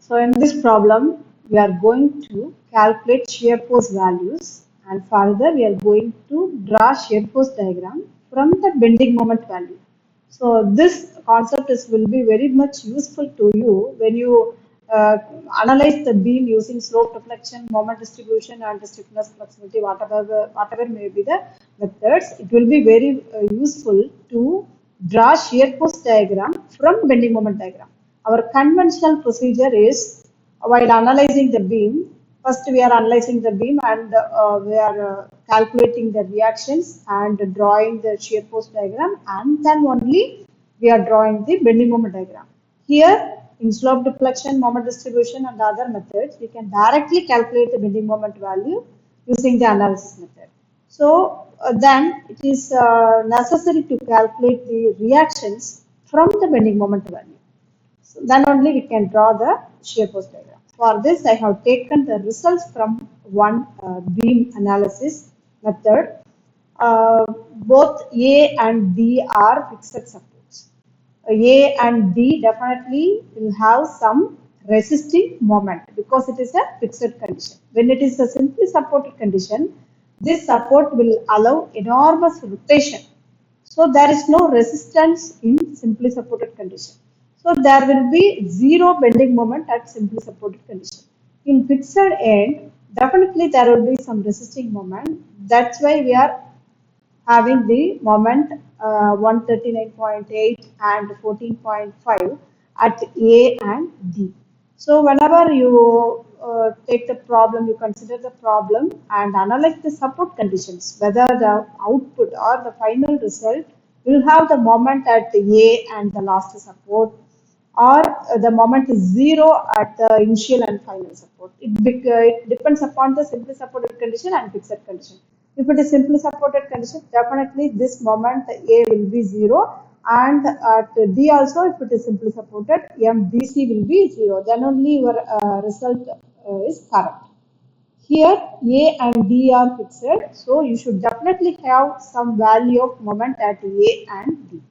So in this problem, we are going to calculate shear force values, and further we are going to draw shear force diagram from the bending moment value. So this concept will be very much useful to you when you analyze the beam using slope deflection, moment distribution, and stiffness flexibility, whatever may be the methods. It will be very useful to draw shear force diagram from bending moment diagram. Our conventional procedure is while analyzing the beam, first we are analyzing the beam and we are calculating the reactions and drawing the shear force diagram, and then only we are drawing the bending moment diagram. Here in slope deflection, moment distribution and other methods, we can directly calculate the bending moment value using the analysis method. So then it is necessary to calculate the reactions from the bending moment value. So then only we can draw the shear force diagram. For this, I have taken the results from one beam analysis method. Both A and D are fixed supports. A and D definitely will have some resisting moment because it is a fixed condition. When it is a simply supported condition, this support will allow enormous rotation. So there is no resistance in simply supported condition. So there will be zero bending moment at simply supported condition. In fixed end, definitely there will be some resisting moment. That's why we are having the moment 139.8 and 14.5 at A and D. So whenever you take the problem, you consider the problem and analyze the support conditions, whether the output or the final result will have the moment at A and the last support, or the moment is zero at the initial and final support. It depends upon the simply supported condition and fixed condition. If it is simply supported condition, definitely this moment A will be zero, and at D also, if it is simply supported, MDC will be zero. Then only your result is correct. Here A and D are fixed, so you should definitely have some value of moment at A and D.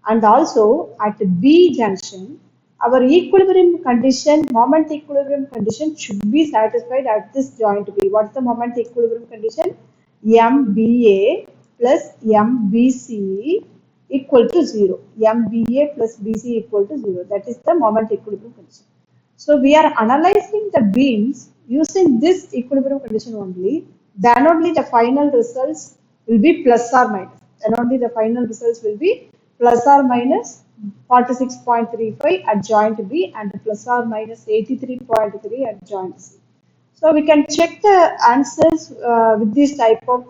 And also at B junction, our equilibrium condition, moment equilibrium condition should be satisfied at this joint B. What's the moment equilibrium condition? MBA plus MBC equal to 0. MBA plus BC equal to 0. That is the moment equilibrium condition. So we are analyzing the beams using this equilibrium condition only. Then only the final results will be plus or minus. Then only the final results will be plus or minus 46.35 at joint B and plus or minus 83.3 at joint C. So we can check the answers with this type of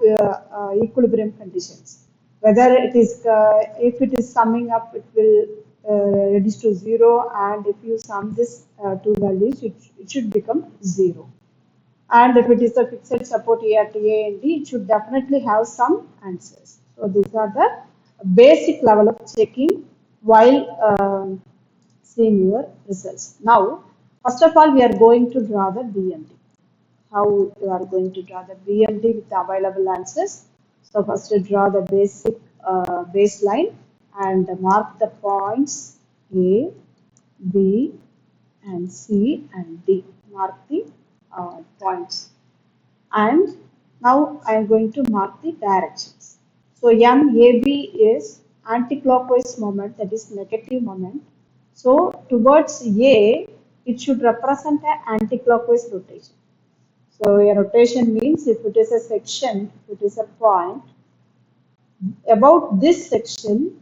equilibrium conditions. Whether it is, if it is summing up, it will reduce to 0, and if you sum this two values, it should become 0. And if it is a fixed support A at A and D, it should definitely have some answers. So these are the basic level of checking while seeing your results. Now, first of all, we are going to draw the BMD. How you are going to draw the BMD with the available answers. So first draw the basic baseline and mark the points A, B and C and D. Mark the points. And now I am going to mark the directions. So MAB is anti-clockwise moment, that is negative moment. So towards A, it should represent an anti-clockwise rotation. So a rotation means if it is a section, if it is a point, about this section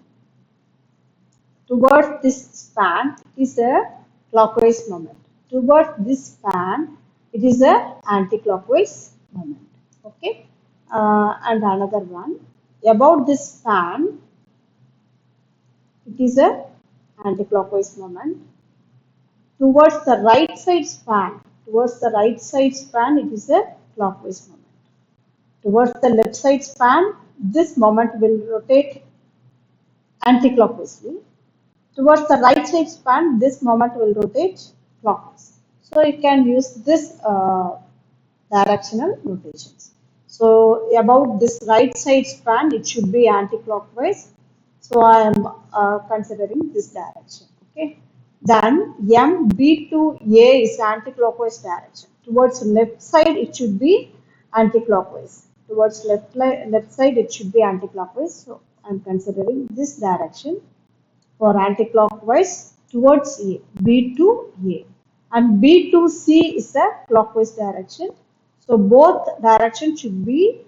towards this span is a clockwise moment. Towards this span, it is a anti-clockwise moment. Okay, and another one about this span, it is a anti-clockwise moment. Towards the right side span, it is a clockwise moment. Towards the left side span, this moment will rotate anti-clockwise. Towards the right side span, this moment will rotate clockwise. So you can use this directional rotations. So about this right side span, it should be anti-clockwise. So I am considering this direction. Okay. Then MB to A is anti-clockwise direction. Towards left side, it should be anti-clockwise. Towards left side, it should be anti-clockwise. So I'm considering this direction for anti-clockwise towards A, B to A. And B to C is a clockwise direction. So both directions should be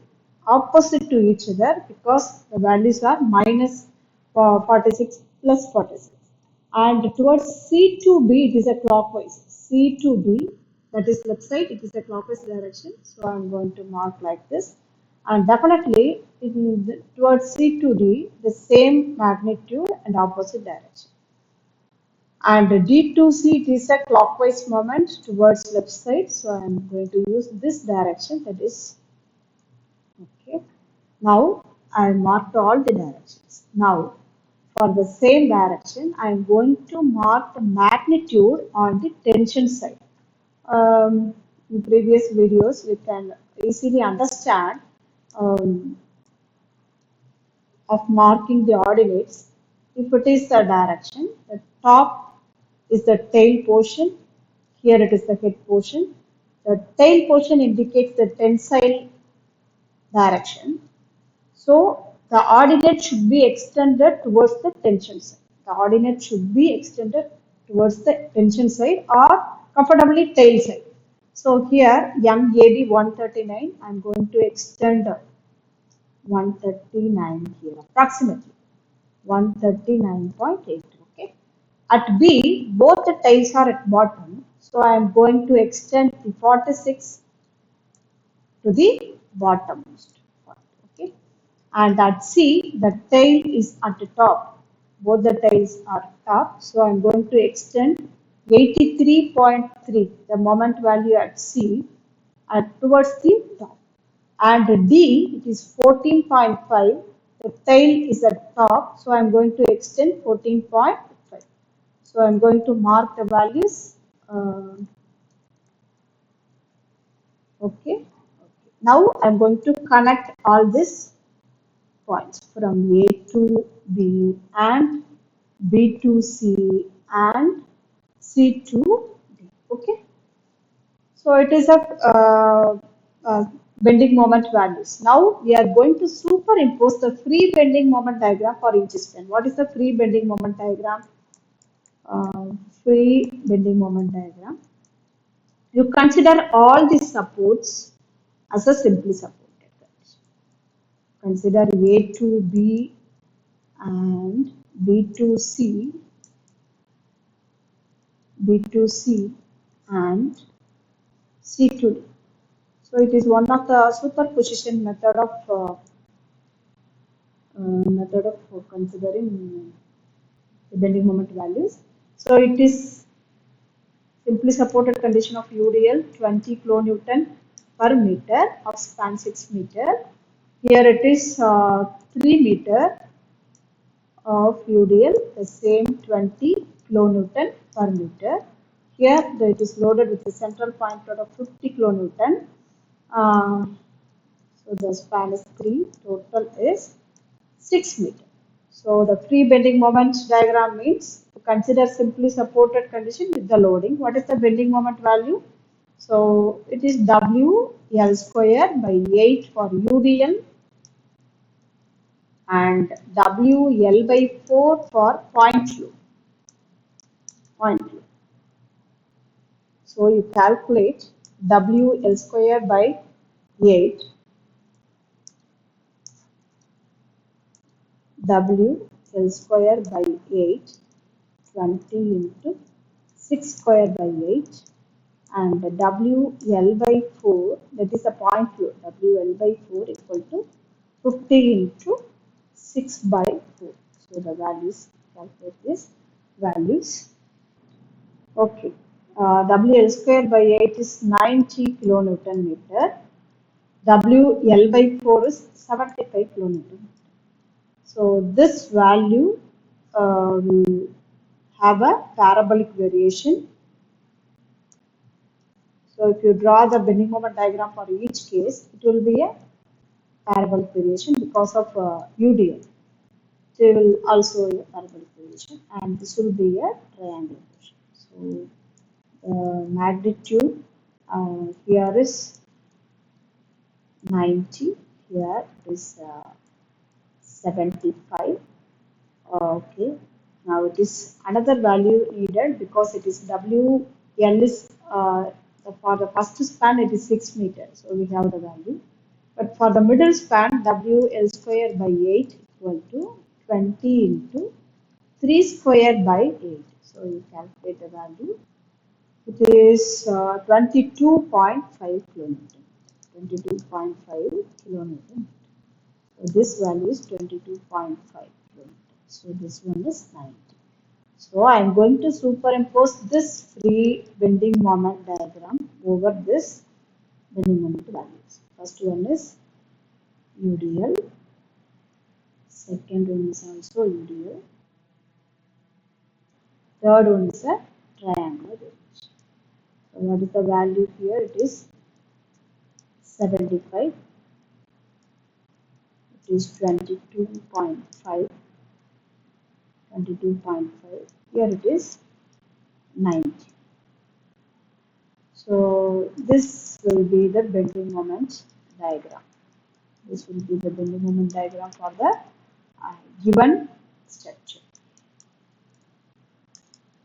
opposite to each other because the values are minus 46 plus 46. And towards C to B, it is a clockwise. C to B, that is left side, it is a clockwise direction. So I'm going to mark like this. And definitely towards C to D, the same magnitude and opposite direction. And D to C, it is a clockwise moment towards left side. So I'm going to use this direction, that is okay. Now I marked all the directions. Now for the same direction, I am going to mark the magnitude on the tension side. In previous videos, we can easily understand um, of marking the ordinates. If it is the direction, the top is the tail portion. Here it is the head portion. The tail portion indicates the tensile direction. So the ordinate should be extended towards the tension side. The ordinate should be extended towards the tension side or comfortably tail side. So here MAB 139, I am going to extend 139 here, approximately 139.8. Okay. At B, both the tails are at bottom. So I am going to extend the 46 to the bottommost point. Okay. And at C, the tail is at the top. Both the tails are top. So I'm going to extend 83.3, the moment value at C, towards the top. And D, it is 14.5. The tail is at top. So I'm going to extend 14.5. So I'm going to mark the values. Okay. Now I'm going to connect all this points from A to B and B to C and C to D. Okay. So it is a bending moment values. Now we are going to superimpose the free bending moment diagram for each span. What is the free bending moment diagram? Free bending moment diagram. You consider all the supports as a simply supported condition. Consider A to B and B to C, B to C and C to D. So it is one of the superposition method of considering the bending moment values. So it is simply supported condition of UDL 20 kilonewton per meter of span 6 meter. Here it is 3 meter of UDL, the same 20 kilonewton per meter. Here it is loaded with the central point load of 50 kilonewton. Uh, so the span is 3, total is 6 meter. So the free bending moment diagram means to consider simply supported condition with the loading. What is the bending moment value? So it is WL square by 8 for UDL and WL by 4 for point load. So you calculate WL square by 8, WL square by 8, 20 into 6 square by 8 and WL by 4, that is the point load, WL by 4 equal to 50 into 6 by 4. So the values, calculate this values. Okay. WL square by 8 is 90 kilonewton meter. WL by 4 is 75 kilonewton. So this value will have a parabolic variation. So if you draw the bending moment diagram for each case, it will be a parabolic variation because of UDL. They will also a parabolic variation and this will be a triangular variation. So the magnitude here is 90, here is 75. Okay, now it is another value needed because it is WL is for the first span it is 6 meters, so we have the value. But for the middle span, WL square by 8 equal to 20 into 3 square by 8. So you calculate the value. It is 22.5 kilonewton. 22.5 kilonewton. So this value is 22.5 kilonewton. So this one is 90. So I am going to superimpose this free bending moment diagram over this bending moment values. First one is UDL. Second one is also UDL. Third one is a triangular range. So what is the value here? It is 75. It is 22.5. 22.5. Here it is 90. So this will be the bending moment diagram. This will be the bending moment diagram for the given structure.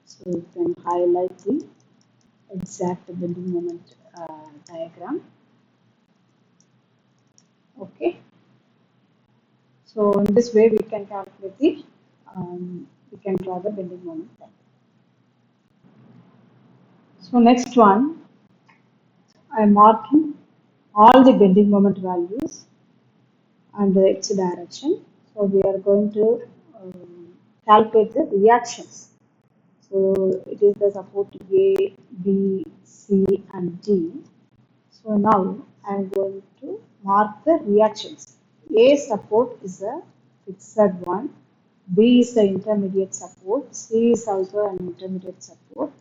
So you can highlight the exact bending moment diagram. Okay. So in this way we can calculate the we can draw the bending moment. So next one, I am marking all the bending moment values and its direction. So we are going to calculate the reactions. So it is the support A, B, C and D. So now I am going to mark the reactions. A support is a fixed one, B is the intermediate support, C is also an intermediate support,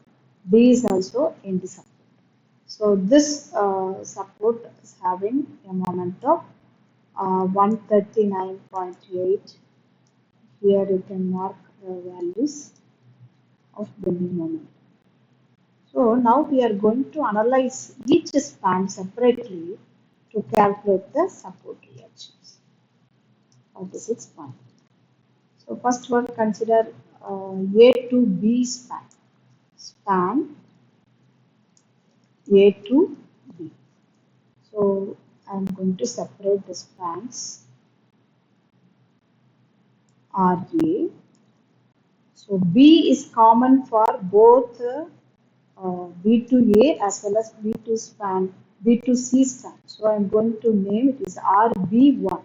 D is also end support. So this support is having a moment of 139.8. Here you can mark the values of bending moment. So now we are going to analyze each span separately to calculate the support reactions. 46 point. So first one, consider A to B span. Span A to B. So I am going to separate the spans RA. So B is common for both B to A as well as B to span, B to C span. So I am going to name it is RB1.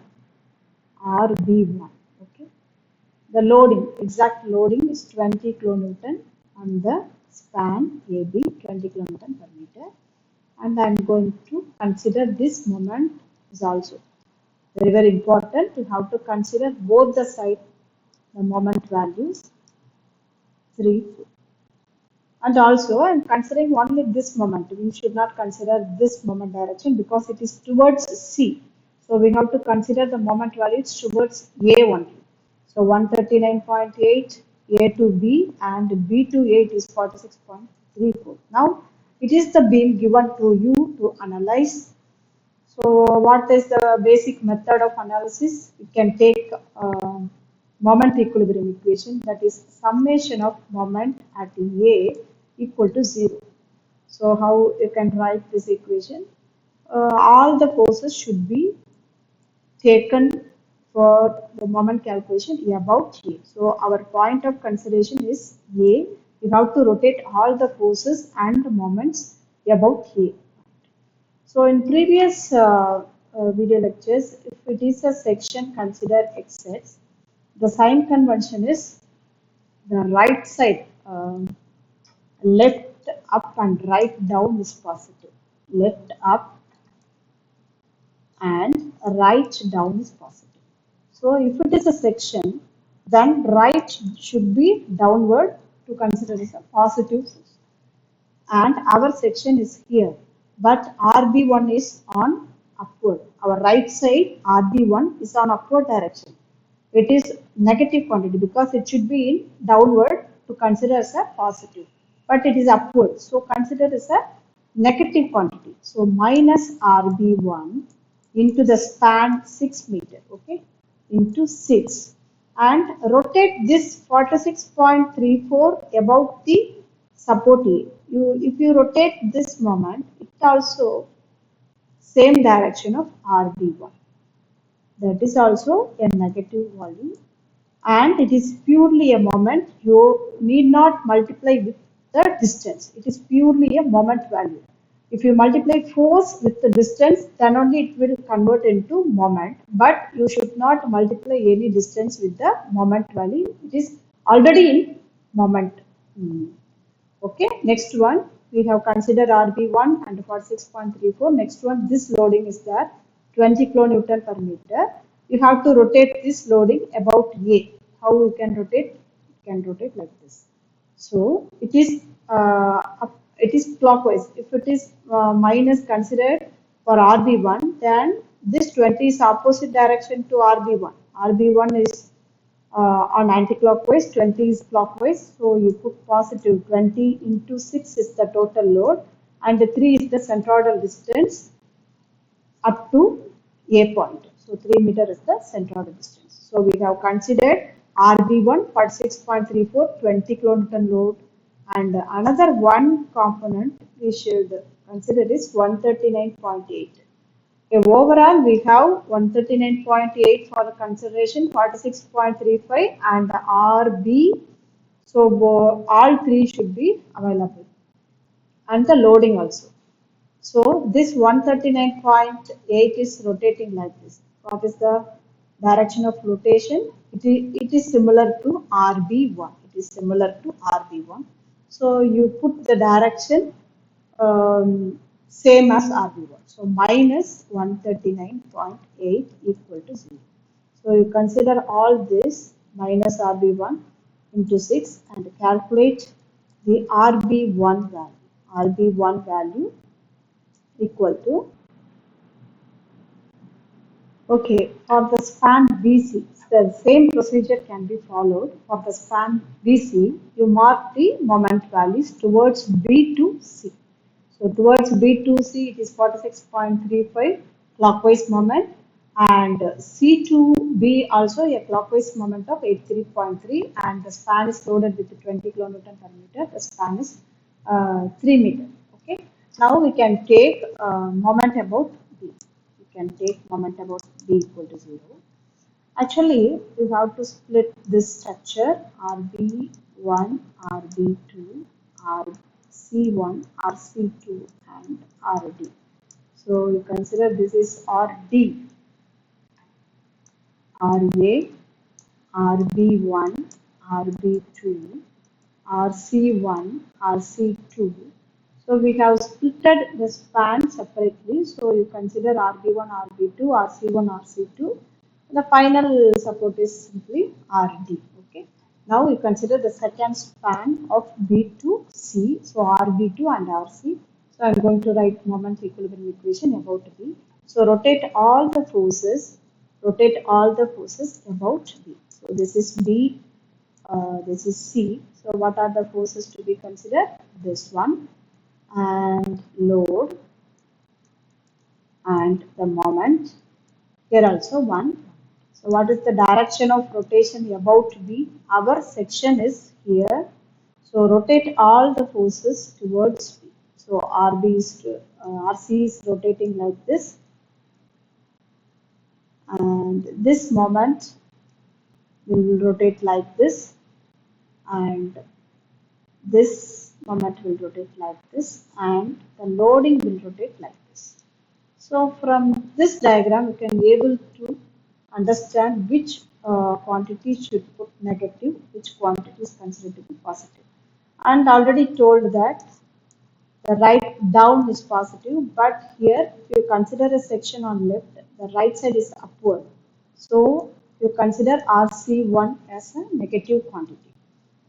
RB1. Okay. The loading, exact loading is 20 kilonewton on the span AB, 20 kilonewton per meter. And I am going to consider this moment is also very, very important. You have to consider both the side, the moment values 3, 4. And also I am considering only this moment. We should not consider this moment direction because it is towards C. So we have to consider the moment values towards A only. So 139.8 A to B and B to A is 46.34. Now it is the beam given to you to analyze. So what is the basic method of analysis? You can take moment equilibrium equation, that is summation of moment at A equal to 0. So how you can write this equation? All the forces should be taken for the moment calculation about A. So our point of consideration is A. You have to rotate all the forces and moments about A. So in previous video lectures, if it is a section, consider XX. The sign convention is the right side, left up and right down is positive. Left up and right down is positive. So if it is a section, then right should be downward to consider as a positive force. And our section is here, but RB1 is on upward. Our right side RB1 is on upward direction. It is negative quantity because it should be in downward to consider as a positive. but it is upward. So consider as a negative quantity. So minus RB1 into the span 6 meter, okay, into 6, and rotate this 46.34 about the support A. If you rotate this moment, it also same direction of RB1. That is also a negative volume, and it is purely a moment. You need not multiply with the distance. It is purely a moment value. If you multiply force with the distance, then only it will convert into moment, but you should not multiply any distance with the moment value. It is already in moment. Okay, next one, we have considered RB1 and for 6.34. Next one, this loading is there, 20 kilonewton per meter. You have to rotate this loading about A. How you can rotate? You can rotate like this. So it is clockwise. If it is minus considered for RB1, then this 20 is opposite direction to RB1. RB1 is on anti-clockwise, 20 is clockwise. So you put positive 20 into 6 is the total load, and the 3 is the centroidal distance up to A point. So 3 meter is the centroidal distance. So we have considered RB1 for 6.34, 20 kilonewton load, and another one component we should consider is 139.8. Overall, we have 139.8 for the consideration, 46.35 and RB. So all three should be available, and the loading also. So this 139.8 is rotating like this. What is the direction of rotation? It is similar to RB1. It is similar to RB1. So you put the direction same as RB1. So minus 139.8 equal to 0. So you consider all this minus RB1 into 6 and calculate the RB1 value. RB1 value equal to, okay, for the span BC, the same procedure can be followed. For the span BC, you mark the moment values towards B to C. So towards B to C, it is 46.35 clockwise moment, and C to B also a clockwise moment of 83.3, and the span is loaded with 20 kilonewton per meter. The span is 3 meter. Okay. Now we can take moment about B. We can take moment about B equal to 0. Actually, we have to split this structure RB1, RB2, RC1, RC2, and RD. So you consider this is RD, RA, RB1, RB2, RC1, RC2. So we have splitted the span separately. So you consider RB1, RB2, RC1, RC2. The final support is simply RD. Okay. Now we consider the second span of B to C. So RB2 and RC. So I'm going to write moment equilibrium equation about B. So rotate all the forces. Rotate all the forces about B. So this is B. This is C. So what are the forces to be considered? This one, and load, and the moment. Here also one. So what is the direction of rotation about B? Our section is here. So rotate all the forces towards B. So RC is rotating like this, and this moment will rotate like this, and this moment will rotate like this, and the loading will rotate like this. So from this diagram, you can be able to understand which quantity should put negative, which quantity is considered to be positive. And already told that the right down is positive, but here if you consider a section on left, the right side is upward. So you consider RC1 as a negative quantity,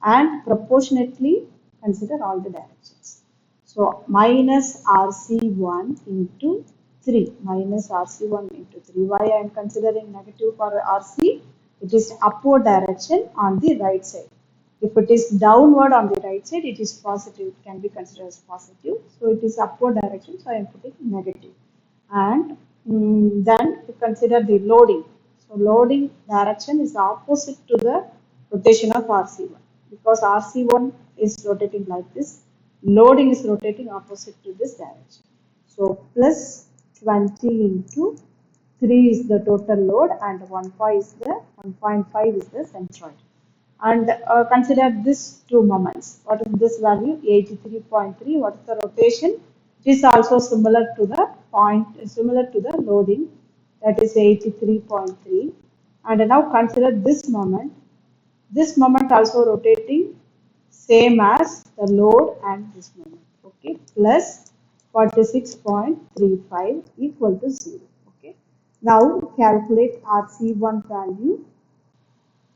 and proportionately consider all the directions. So minus RC1 into 3, minus RC1 into 3. Why I am considering negative for RC? It is upward direction on the right side. If it is downward on the right side, it is positive. It can be considered as positive. So it is upward direction. So I am putting negative. And then to consider the loading. So loading direction is opposite to the rotation of RC1 because RC1 is rotating like this. Loading is rotating opposite to this direction. So plus 20 into 3 is the total load and 1.5 is the centroid. And consider this two moments. What is this value? 83.3. What is the rotation? It is also similar to the point, similar to the loading. That is 83.3. And now consider this moment. This moment also rotating same as the load and this moment. Okay, plus 46.35 equal to 0. Okay. Now calculate RC1 value.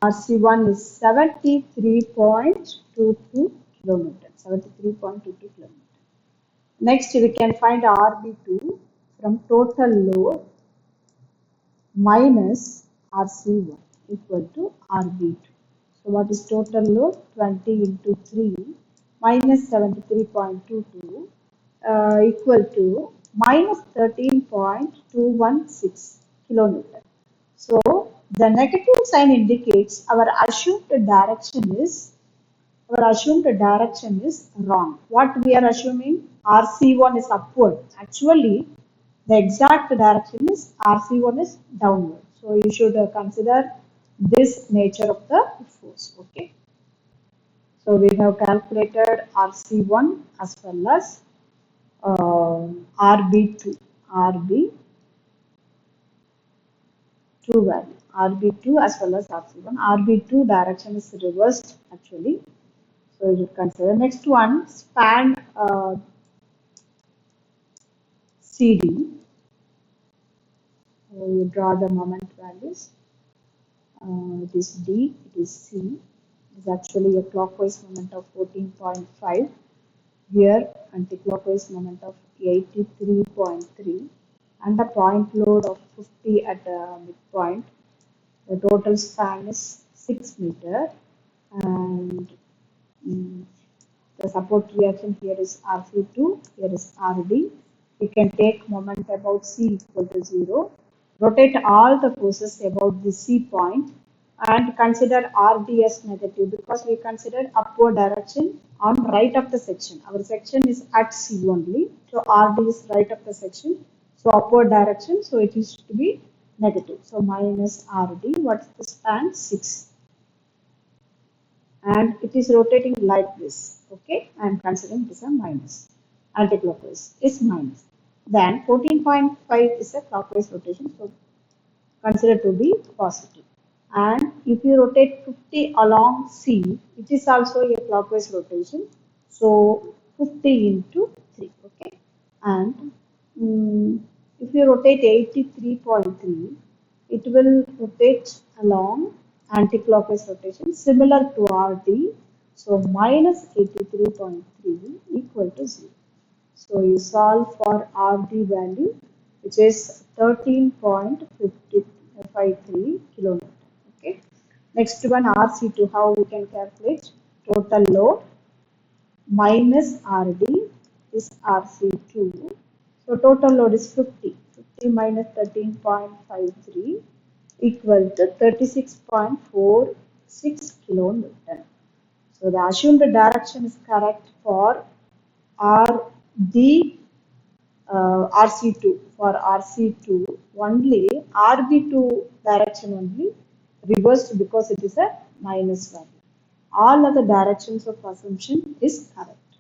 RC1 is 73.22 kilometers. 73.22 kilometers. Next, we can find RB2 from total load minus RC1 equal to RB2. So, what is total load? 20 into 3 minus 73.22 equal to minus 13.216 kilometers. So the negative sign indicates our assumed direction is wrong. What we are assuming? RC1 is upward. Actually, the exact direction is RC1 is downward. So you should consider this nature of the force. Okay. So we have calculated RC1 as well as RB2. RB2 value. RB2 as well as RC1. RB2 direction is reversed actually. So you consider next one span CD. You draw the moment values. It is D, it is C. It is actually a clockwise moment of 14.5. Here anti-clockwise moment of 83.3 and a point load of 50 at the midpoint. The total span is 6 meter and the support reaction here is RC2, here is RD. We can take moment about C equal to 0. Rotate all the forces about the C point and consider RD as negative because we considered upward direction on right of the section. Our section is at C only. So RD is right of the section. So upward direction. So it is to be negative. So minus RD. What's the span? 6. And it is rotating like this. Okay, I am considering this a minus. Anti-clockwise is minus. Then 14.5 is a clockwise rotation, so consider to be positive. And if you rotate 50 along C, it is also a clockwise rotation. So 50 into 3. Okay, and if you rotate 83.3, it will rotate along anti-clockwise rotation similar to RD. So minus 83.3 equal to 0. So you solve for RD value which is 13.53 kilometer. Okay. Next one RC2, how we can calculate total load minus RD is RC2. So total load is 50. 50 minus 13.53 equal to 36.46 kilonewton. So the assumed direction is correct for RD RC2. For RC2 only RB2 direction only reversed because it is a minus value. All other directions of assumption is correct.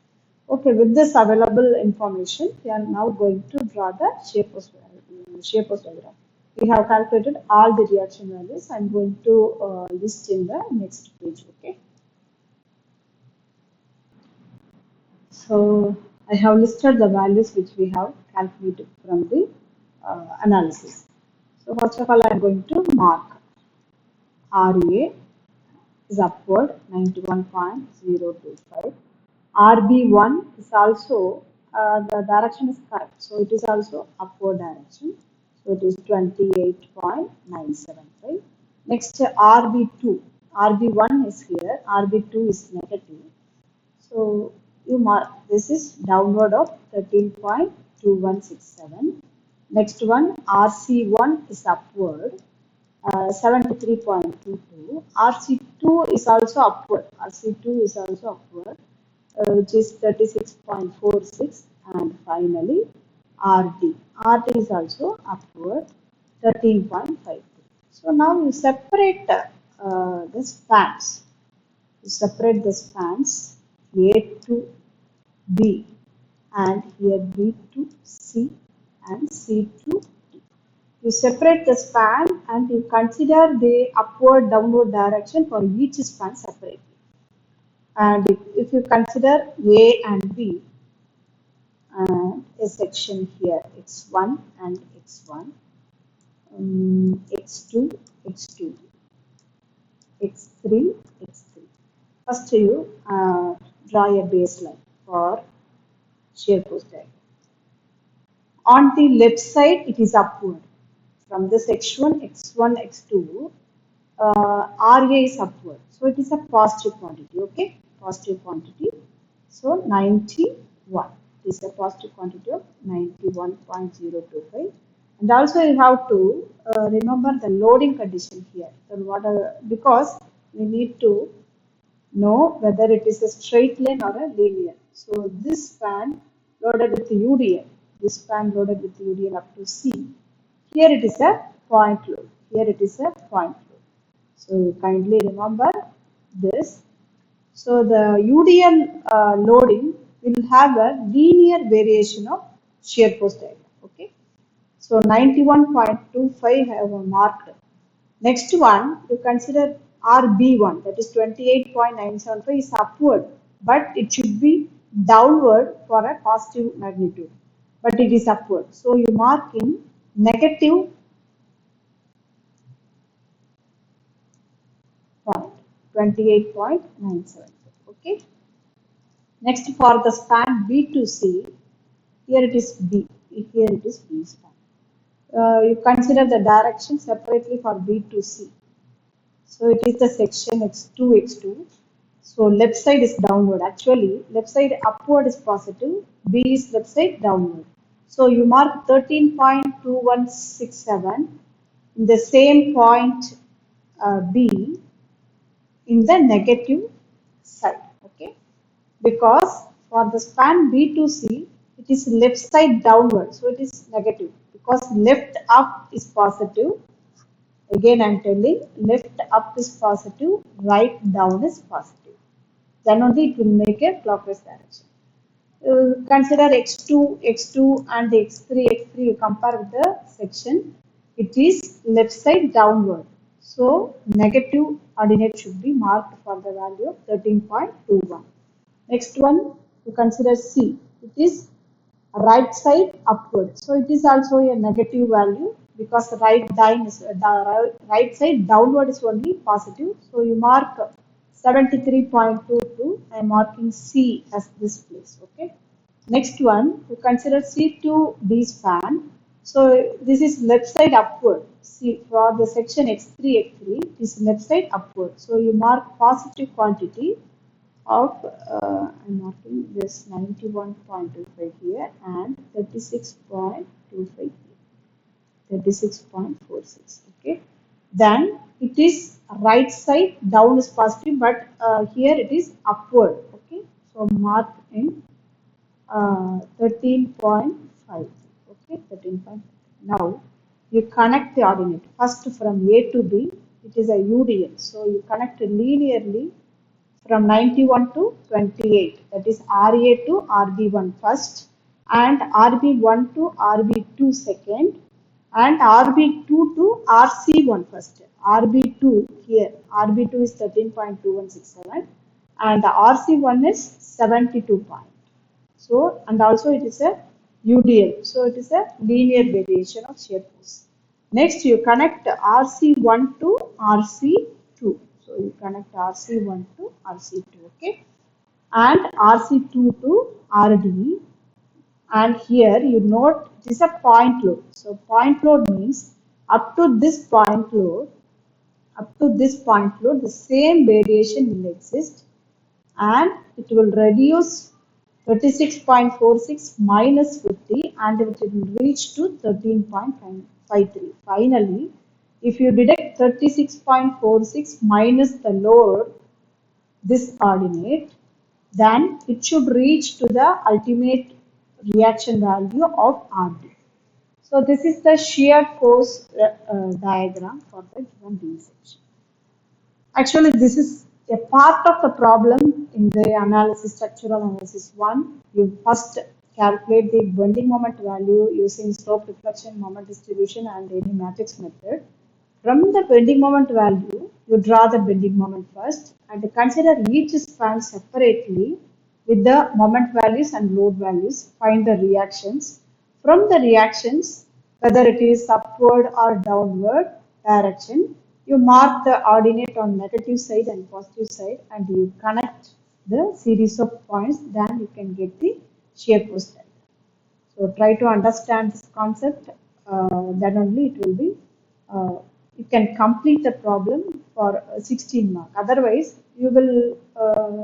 Okay, with this available information, we are now going to draw the shape of diagram. We have calculated all the reaction values. I am going to list in the next page. Okay. So I have listed the values which we have calculated from the analysis. So first of all, I am going to mark RA is upward 91.025. RB1 is also the direction is correct, so it is also upward direction. So it is 28.975. Next RB2. RB1 is here, RB2 is negative. So you mark this is downward of 13.2167. Next one RC1 is upward 73.22. RC2 is also upward. RC2 is also upward, which is 36.46. And finally RD. RD is also upward 13.52. So now you separate the spans. You separate the spans A to B and here B to C and C to D. You separate the span and you consider the upward downward direction for each span separately. And if you consider A and B and a section here x1 and x1, x2, x2, x3, x3. First you draw a baseline for shear force diagram. On the left side, it is upward. From this x1, x1, x2, RA is upward. So it is a positive quantity, okay? Positive quantity. So 91 is a positive quantity of 91.025. And also you have to remember the loading condition here. So because we need to know whether it is a straight line or a linear. So this span loaded with UDL, this span loaded with UDL up to C. Here it is a point load. Here it is a point load. So kindly remember this. So the UDL loading will have a linear variation of shear force diagram. Okay. So 91.25 I have marked. Next one, you consider RB1, that is 28.975 is upward, but it should be downward for a positive magnitude, but it is upward. So you mark in negative point, 28.975. Okay. Next for the span B to C, here it is B, here it is B span. You consider the direction separately for B to C. So it is the section x2, x2. So left side is downward. Actually, left side upward is positive. B is left side downward. So you mark 13.2167 in the same point B in the negative side. Okay. Because for the span B to C, it is left side downward. So it is negative. Because left up is positive. Again, I am telling left up is positive, right down is positive. Then only it will make a clockwise direction. Consider x2, x2 and x3, x3. You compare with the section. It is left side downward. So negative ordinate should be marked for the value of 13.21. Next one, you consider C. It is right side upward. So it is also a negative value because the right side downward is only positive. So you mark 73.22. I am marking C as this place. Okay. Next one, you consider C to D span. So this is left side upward. See for the section x3, x3 is left side upward. So you mark positive quantity of I'm marking this 91.25 here and 36.25 here, 36.46. Okay, then it is right side down is positive, but here it is upward. Okay, so mark in 13.5. Okay, 13.5. Now you connect the ordinate first from A to B. It is a UDL, so you connect linearly from 91 to 28, that is RA to RB1 first and RB1 to RB2 second and RB2 to RC1 first. RB2 here, RB2 is 13.2167 and RC1 is 72 point. So, and also it is a UDL, so it is a linear variation of shear force. Next, you connect RC1 to RC2. So you connect RC1 to RC2, okay, and RC2 to RD. And here you note it is a point load. So point load means up to this point load, Up to this point load, the same variation will exist and it will reduce 36.46 minus 50 and it will reach to 13.53. Finally, if you deduct 36.46 minus the load, this ordinate, then it should reach to the ultimate reaction value of RD. So this is the shear force diagram for the given D section. Actually, this is a part of the problem in the analysis, structural analysis 1. You first calculate the bending moment value using slope reflection, moment distribution and any matrix method. From the bending moment value, you draw the bending moment first and consider each span separately with the moment values and load values. Find the reactions. From the reactions, whether it is upward or downward direction, you mark the ordinate on negative side and positive side and you connect the series of points, then you can get the shear force diagram. So try to understand this concept, then only it will be, you can complete the problem for 16 mark. Otherwise, you will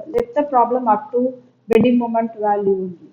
let the problem up to bending moment value only.